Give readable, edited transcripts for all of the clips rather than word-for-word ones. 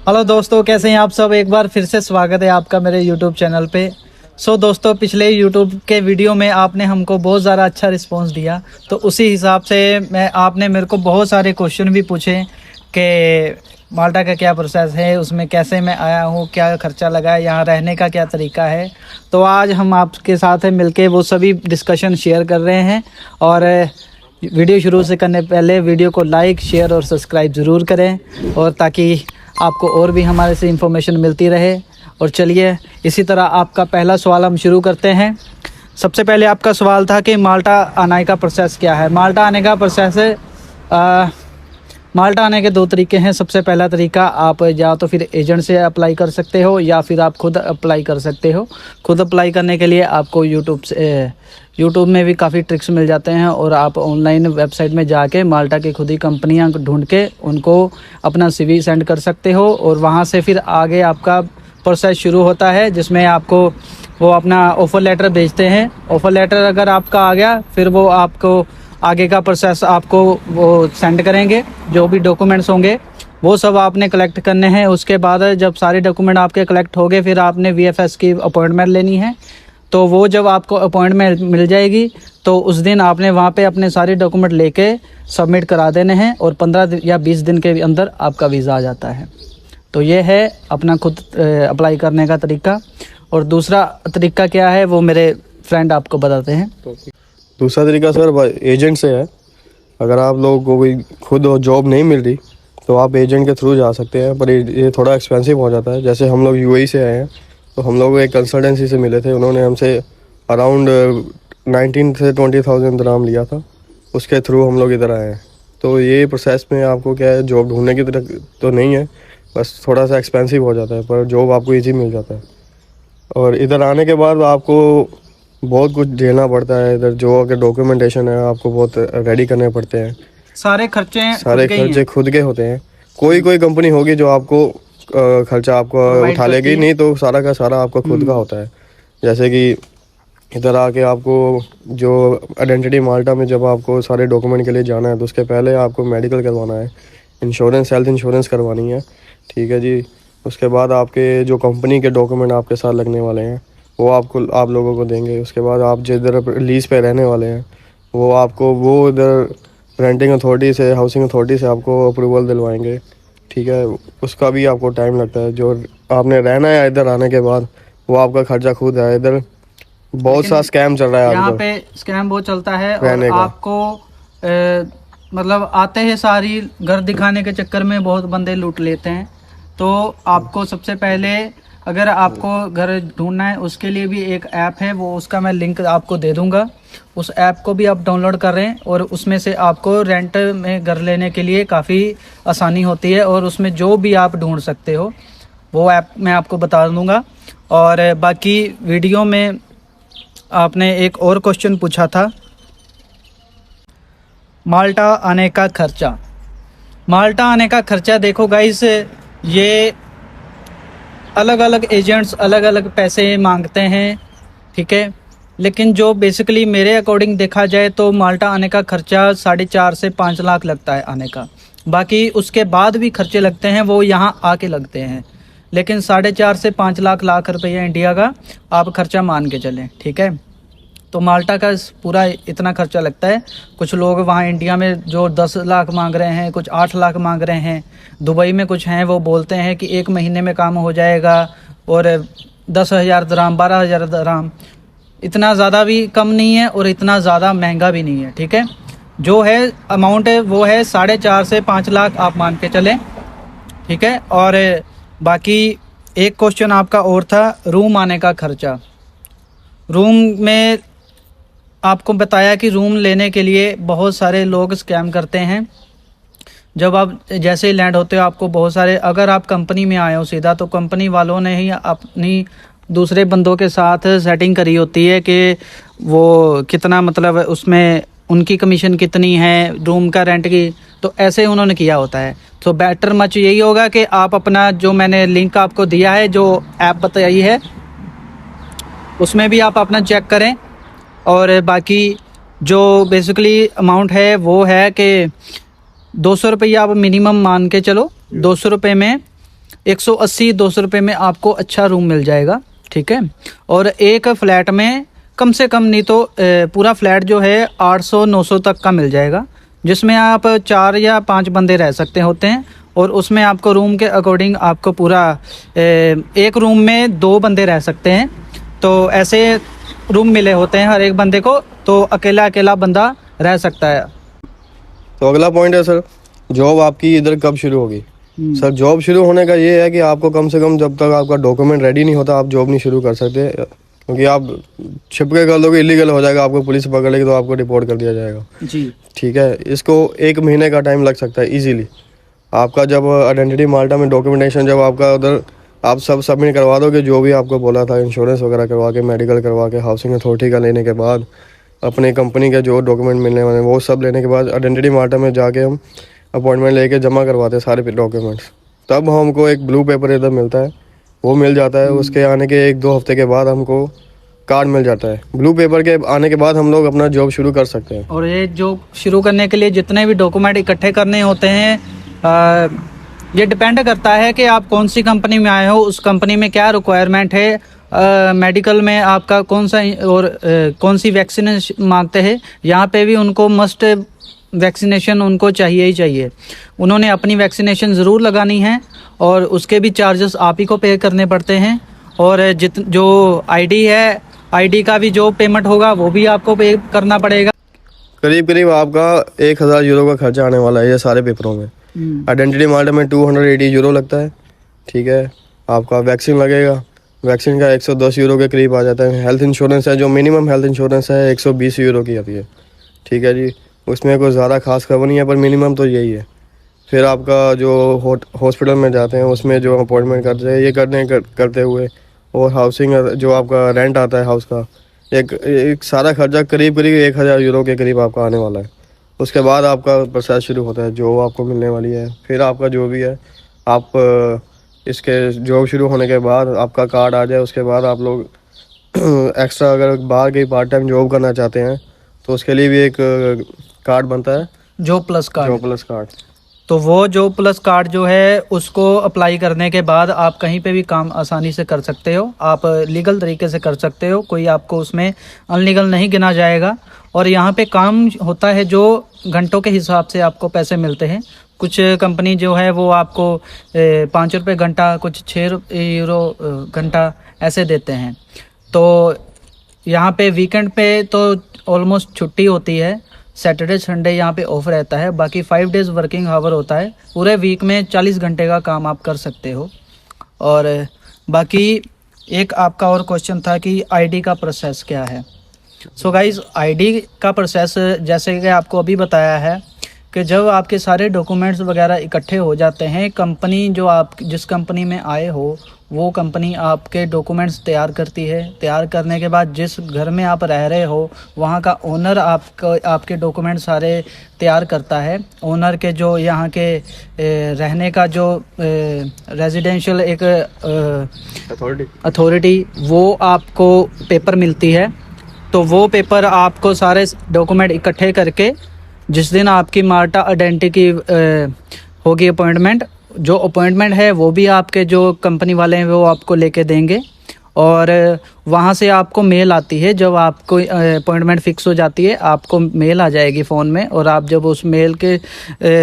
Hello दोस्तों, कैसे हैं आप सब। एक बार फिर से स्वागत है आपका मेरे यूट्यूब चैनल पे। दोस्तों, पिछले यूट्यूब के वीडियो में आपने हमको बहुत ज़्यादा अच्छा रिस्पांस दिया, तो उसी हिसाब से आपने मेरे को बहुत सारे क्वेश्चन भी पूछे कि माल्टा का क्या प्रोसेस है, उसमें कैसे मैं आया हूँ, क्या ख़र्चा लगा है, यहाँ रहने का क्या तरीका है। तो आज हम आपके साथ मिलके वो सभी डिस्कशन शेयर कर रहे हैं। और वीडियो शुरू से करने पहले वीडियो को लाइक, शेयर और सब्सक्राइब ज़रूर करें, और ताकि आपको और भी हमारे से इंफॉर्मेशन मिलती रहे। और चलिए इसी तरह आपका पहला सवाल हम शुरू करते हैं। सबसे पहले आपका सवाल था कि माल्टा आने का प्रोसेस क्या है। माल्टा आने का प्रोसेस है, माल्टा आने के दो तरीके हैं। सबसे पहला तरीका, आप या तो फिर एजेंट से अप्लाई कर सकते हो या फिर आप खुद अप्लाई कर सकते हो। खुद अप्लाई करने के लिए आपको यूट्यूब में भी काफ़ी ट्रिक्स मिल जाते हैं, और आप ऑनलाइन वेबसाइट में जाके माल्टा की खुद ही कंपनियां ढूंढ के उनको अपना CV सेंड कर सकते हो, और वहां से फिर आगे आपका प्रोसेस शुरू होता है, जिसमें आपको वो अपना ऑफ़र लेटर भेजते हैं। ऑफ़र लेटर अगर आपका आ गया, फिर वो आपको आगे का प्रोसेस आपको वो सेंड करेंगे। जो भी डॉक्यूमेंट्स होंगे वो सब आपने कलेक्ट करने हैं। उसके बाद जब सारे डॉक्यूमेंट आपके कलेक्ट हो गए, फिर आपने VFS की अपॉइंटमेंट लेनी है। तो वो जब आपको अपॉइंटमेंट मिल जाएगी, तो उस दिन आपने वहाँ पे अपने सारे डॉक्यूमेंट लेके सबमिट करा देने हैं, और 15 या 20 दिन के अंदर आपका वीज़ा आ जाता है। तो ये है अपना खुद अप्लाई करने का तरीका। और दूसरा तरीका क्या है वो मेरे फ्रेंड आपको बताते हैं। दूसरा तरीका सर एजेंट से है। अगर आप लोगों को कोई खुद जॉब नहीं मिल रही तो आप एजेंट के थ्रू जा सकते हैं, पर ये थोड़ा एक्सपेंसिव हो जाता है। जैसे हम लोग UAE से आए हैं, तो हम लोग एक कंसल्टेंसी से मिले थे। उन्होंने हमसे अराउंड 19 से 20,000 दिरहम लिया था। उसके थ्रू हम लोग इधर आए हैं। तो ये प्रोसेस में आपको क्या है, जॉब ढूंढने की तरह तो नहीं है, बस थोड़ा सा एक्सपेंसिव हो जाता है, पर जॉब आपको ईजी मिल जाता है। और इधर आने के बाद आपको बहुत कुछ झेलना पड़ता है। इधर जो अगर डॉक्यूमेंटेशन है आपको बहुत रेडी करने पड़ते हैं। सारे खर्चे खुद के होते हैं। कोई कंपनी होगी जो आपको खर्चा आपको उठा लेगी, नहीं तो सारा का सारा आपका खुद का होता है। जैसे कि इधर आके आपको जो आइडेंटिटी माल्टा में जब आपको सारे डॉक्यूमेंट के लिए जाना है, तो उसके पहले आपको मेडिकल करवाना है, इंश्योरेंस, हेल्थ इंश्योरेंस करवानी है, ठीक है जी। उसके बाद आपके जो कंपनी के डॉक्यूमेंट आपके साथ लगने वाले हैं वो आप लोगों को देंगे। उसके बाद आप जिधर लीज पे रहने वाले हैं वो इधर रेंटिंग अथॉरिटी से, हाउसिंग अथॉरिटी से आपको अप्रूवल दिलवाएंगे, ठीक है। उसका भी आपको टाइम लगता है। जो आपने रहना है इधर आने के बाद, वो आपका खर्चा खुद है। इधर बहुत सा स्कैम चल रहा है, यहाँ पे स्कैम बहुत चलता है, और आपको मतलब आते हैं सारी घर दिखाने के चक्कर में बहुत बंदे लूट लेते हैं। तो आपको सबसे पहले अगर आपको घर ढूंढना है, उसके लिए भी एक ऐप है, वो उसका मैं लिंक आपको दे दूंगा। उस ऐप को भी आप डाउनलोड कर रहे हैं, और उसमें से आपको रेंट में घर लेने के लिए काफ़ी आसानी होती है, और उसमें जो भी आप ढूंढ सकते हो वो ऐप मैं आपको बता दूंगा। और बाकी वीडियो में आपने एक और क्वेश्चन पूछा था, माल्टा आने का खर्चा। माल्टा आने का खर्चा देखो गाइस, ये अलग अलग एजेंट्स अलग अलग पैसे मांगते हैं, ठीक है। लेकिन जो बेसिकली मेरे अकॉर्डिंग देखा जाए तो माल्टा आने का खर्चा 4.5 से 5 लाख लगता है आने का। बाकी उसके बाद भी खर्चे लगते हैं, वो यहाँ आके लगते हैं। लेकिन 4.5 से 5 लाख रुपया इंडिया का आप खर्चा मान के चलें, ठीक है। तो माल्टा का पूरा इतना खर्चा लगता है। कुछ लोग वहाँ इंडिया में जो 10 लाख मांग रहे हैं, कुछ 8 लाख मांग रहे हैं। दुबई में कुछ हैं वो बोलते हैं कि 1 महीने में काम हो जाएगा, और 10,000 दिरहम, 12,000 दिरहम। इतना ज़्यादा भी कम नहीं है और इतना ज़्यादा महंगा भी नहीं है, ठीक है। जो है अमाउंट है वो है 4.5 से 5 लाख आप मान के चलें, ठीक है। और बाकी एक क्वेश्चन आपका और था, रूम आने का खर्चा। रूम में आपको बताया कि रूम लेने के लिए बहुत सारे लोग स्कैम करते हैं। जब आप जैसे ही लैंड होते हो, आपको बहुत सारे, अगर आप कंपनी में आए हो सीधा, तो कंपनी वालों ने ही अपनी दूसरे बंदों के साथ सेटिंग करी होती है कि वो कितना, मतलब उसमें उनकी कमीशन कितनी है रूम का रेंट की, तो ऐसे उन्होंने किया होता है। तो बेटर मच यही होगा कि आप अपना, जो मैंने लिंक आपको दिया है, जो ऐप बताई है, उसमें भी आप अपना चेक करें। और बाकी जो बेसिकली अमाउंट है वो है कि 200 रुपये आप मिनिमम मान के चलो। 200 रुपये में 180-200 रुपये में आपको अच्छा रूम मिल जाएगा, ठीक है। और एक फ्लैट में कम से कम नहीं तो पूरा फ्लैट जो है 800-900 तक का मिल जाएगा, जिसमें आप 4 या 5 बंदे रह सकते होते हैं। और उसमें आपको रूम के अकॉर्डिंग आपको पूरा एक रूम में 2 बंदे रह सकते हैं, तो ऐसे रूम मिले होते हैं हर एक बंदे को, तो अकेला अकेला बंदा रह सकता है। तो अगला पॉइंट है सर, जॉब आपकी इधर कब शुरू होगी। सर जॉब शुरू होने का ये है कि आपको कम से कम जब तक आपका डॉक्यूमेंट रेडी नहीं होता आप जॉब नहीं शुरू कर सकते, क्योंकि आप छिप के कर दोगे इलीगल हो जाएगा, आपको पुलिस पकड़ लेगी तो आपको रिपोर्ट कर दिया जाएगा जी, ठीक है। इसको 1 महीने का टाइम लग सकता है इजीली। आपका जब आइडेंटिटी माल्टा में डॉक्यूमेंटेशन जब आपका उधर आप सब सबमिट करवा दोगे, जो भी आपको बोला था, इंश्योरेंस वगैरह करवा के, मेडिकल करवा के, हाउसिंग अथॉरिटी का लेने के बाद, अपनी कंपनी के जो डॉक्यूमेंट मिलने वाले हैं वो सब लेने के बाद, आइडेंटिटी माल्टा में जाके हम अपॉइंटमेंट लेके जमा करवाते हैं सारे डॉक्यूमेंट्स, तब हमको एक ब्लू पेपर इधर मिलता है, वो मिल जाता है। उसके आने के 1-2 हफ्ते के बाद हमको कार्ड मिल जाता है। ब्लू पेपर के आने के बाद हम लोग अपना जॉब शुरू कर सकते हैं। और ये जॉब शुरू करने के लिए जितने भी डॉक्यूमेंट इकट्ठे करने होते हैं, ये डिपेंड करता है कि आप कौन सी कंपनी में आए हो, उस कंपनी में क्या रिक्वायरमेंट है, मेडिकल में आपका कौन सा और कौन सी वैक्सीनेशन मांगते हैं। यहाँ पे भी उनको मस्ट वैक्सीनेशन उनको चाहिए ही चाहिए, उन्होंने अपनी वैक्सीनेशन ज़रूर लगानी है और उसके भी चार्जेस आप ही को पे करने पड़ते हैं। और जो आईडी है, आईडी का भी जो पेमेंट होगा वो भी आपको पे करना पड़ेगा। करीब करीब आपका 1000 यूरो का खर्चा आने वाला है ये सारे पेपरों में। आइडेंटिटी माल्टा में 280 यूरो लगता है, ठीक है। आपका वैक्सीन लगेगा, वैक्सीन का 110 यूरो के करीब आ जाता है। हेल्थ इंश्योरेंस है, जो मिनिमम हेल्थ इंश्योरेंस है 120 यूरो की आती है, ठीक है जी। उसमें कोई ज़्यादा खास खबर नहीं है, पर मिनिमम तो यही है। फिर आपका जो हॉस्पिटल में जाते हैं उसमें जो अपॉइंटमेंट करते हैं, ये करते हुए, और हाउसिंग जो आपका रेंट आता है हाउस का, एक सारा खर्चा करीब करीब 1000 यूरो के करीब आपका आने वाला है। उसके बाद आपका प्रोसेस शुरू होता है, जॉब आपको मिलने वाली है। फिर आपका जो भी है, आप इसके जॉब शुरू होने के बाद आपका कार्ड आ जाए, उसके बाद आप लोग एक्स्ट्रा अगर बाहर की पार्ट टाइम जॉब करना चाहते हैं तो उसके लिए भी एक कार्ड बनता है, job plus card. Job plus card. तो वो जॉब प्लस कार्ड जो है उसको अप्लाई करने के बाद आप कहीं पे भी काम आसानी से कर सकते हो, आप लीगल तरीके से कर सकते हो, कोई आपको उसमें अनलीगल नहीं गिना जाएगा। और यहाँ पे काम होता है जो घंटों के हिसाब से आपको पैसे मिलते हैं। कुछ कंपनी जो है वो आपको 5 रुपये घंटा, कुछ 6 यूरो घंटा ऐसे देते हैं। तो यहाँ पे वीकेंड पे तो ऑलमोस्ट छुट्टी होती है, सैटरडे संडे यहाँ पे ऑफ रहता है, बाकी 5 डेज़ वर्किंग आवर होता है। पूरे वीक में 40 घंटे का काम आप कर सकते हो। और बाकी एक आपका और क्वेश्चन था कि आईडी का प्रोसेस क्या है। सो गाइस, आईडी का प्रोसेस जैसे कि आपको अभी बताया है कि जब आपके सारे डॉक्यूमेंट्स वगैरह इकट्ठे हो जाते हैं, कंपनी जो आप जिस कंपनी में आए हो वो कंपनी आपके डॉक्यूमेंट्स तैयार करती है। तैयार करने के बाद जिस घर में आप रह रहे हो वहाँ का ओनर आपके डॉक्यूमेंट सारे तैयार करता है। ओनर के जो यहाँ के रहने का जो रेजिडेंशियल एक अथॉरिटी वो आपको पेपर मिलती है। तो वो पेपर आपको सारे डॉक्यूमेंट इकट्ठे करके जिस दिन आपकी माल्टा आइडेंटिटी की होगी अपॉइंटमेंट, जो अपॉइंटमेंट है वो भी आपके जो कंपनी वाले हैं वो आपको लेके देंगे। और वहाँ से आपको मेल आती है, जब आपको अपॉइंटमेंट फिक्स हो जाती है आपको मेल आ जाएगी फ़ोन में। और आप जब उस मेल के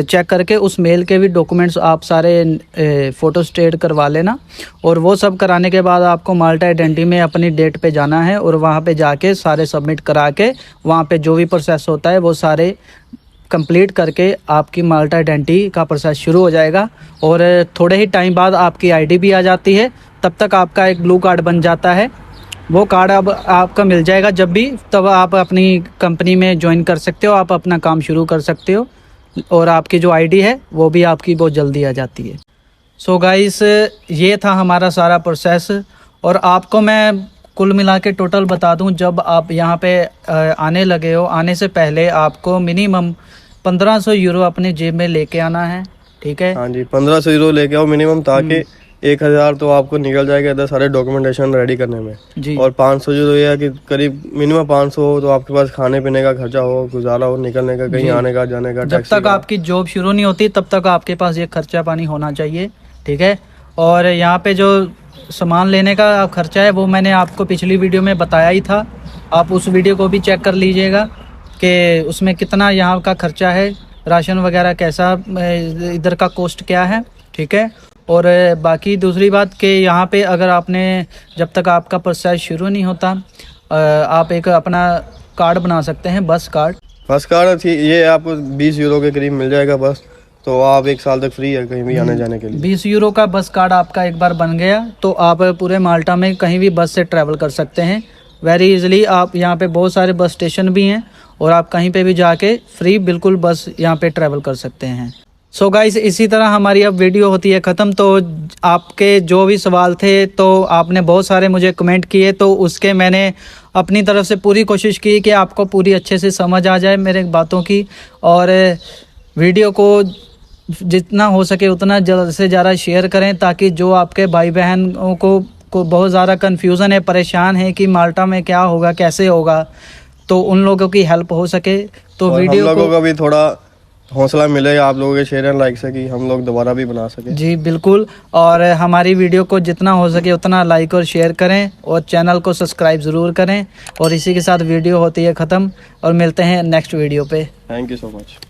चेक करके उस मेल के भी डॉक्यूमेंट्स आप सारे फ़ोटो स्टेट करवा लेना। और वो सब कराने के बाद आपको माल्टा आइडेंटिटी में अपनी डेट पे जाना है और वहाँ पे जाके सारे सबमिट करा के वहाँ पे जो भी प्रोसेस होता है वो सारे कंप्लीट करके आपकी माल्टा आइडेंटिटी का प्रोसेस शुरू हो जाएगा। और थोड़े ही टाइम बाद आपकी आईडी भी आ जाती है, तब तक आपका एक ब्लू कार्ड बन जाता है। वो कार्ड अब आपका मिल जाएगा जब भी, तब आप अपनी कंपनी में ज्वाइन कर सकते हो, आप अपना काम शुरू कर सकते हो। और आपकी जो आईडी है वो भी आपकी बहुत जल्दी आ जाती है। सो गाइस, ये था हमारा सारा प्रोसेस। और आपको मैं कुल मिला के टोटल बता दूं, जब आप यहाँ पे आने लगे हो, आने से पहले आपको मिनिमम 1500 यूरो अपने जेब में लेके आना है, ठीक है। हाँ जी, 1500 यूरो लेके आओ मिनिमम, ताकि 1000 तो आपको निकल जाएगा इधर सारे डॉक्यूमेंटेशन रेडी करने में जी। और 500 यूरो ये है कि करीब मिनिमम 500 हो तो आपके पास खाने पीने का खर्चा हो, गुजारा हो, निकलने का, कहीं आने का जाने का। जब तक आपकी जॉब शुरू नहीं होती तब तक आपके पास ये खर्चा पानी होना चाहिए, ठीक है। और यहाँ पे जो सामान लेने का खर्चा है वो मैंने आपको पिछली वीडियो में बताया ही था, आप उस वीडियो को भी चेक कर लीजिएगा कि उसमें कितना यहाँ का खर्चा है, राशन वगैरह कैसा, इधर का कॉस्ट क्या है, ठीक है। और बाकी दूसरी बात कि यहाँ पे अगर आपने, जब तक आपका प्रोसेस शुरू नहीं होता, आप एक अपना कार्ड बना सकते हैं, बस कार्ड थी, ये आपको 20 यूरो के करीब मिल जाएगा बस, तो आप 1 साल तक फ्री है कहीं भी आने जाने के लिए। 20 यूरो का बस कार्ड आपका एक बार बन गया तो आप पूरे माल्टा में कहीं भी बस से ट्रैवल कर सकते हैं वेरी इजीली। आप यहाँ पे बहुत सारे बस स्टेशन भी हैं और आप कहीं पे भी जाके फ्री बिल्कुल बस यहाँ पे ट्रैवल कर सकते हैं। सो गाइस, इसी तरह हमारी अब वीडियो होती है ख़त्म। तो आपके जो भी सवाल थे तो आपने बहुत सारे मुझे कमेंट किए, तो उसके मैंने अपनी तरफ से पूरी कोशिश की कि आपको पूरी अच्छे से समझ आ जाए मेरे बातों की, और वीडियो को जितना हो सके उतना ज़्यादा से ज़्यादा शेयर करें, ताकि जो आपके भाई बहनों को बहुत ज़्यादा कन्फ्यूज़न है, परेशान है कि माल्टा में क्या होगा, कैसे होगा, तो उन लोगों की हेल्प हो सके। तो वीडियो हम लोगों को भी थोड़ा हौसला मिलेगा आप लोगों के शेयर एंड लाइक से कि हम लोग दोबारा भी बना सकें। जी बिल्कुल, और हमारी वीडियो को जितना हो सके उतना लाइक और शेयर करें और चैनल को सब्सक्राइब ज़रूर करें। और इसी के साथ वीडियो होती है ख़त्म और मिलते हैं नेक्स्ट वीडियो पे। Thank you so much.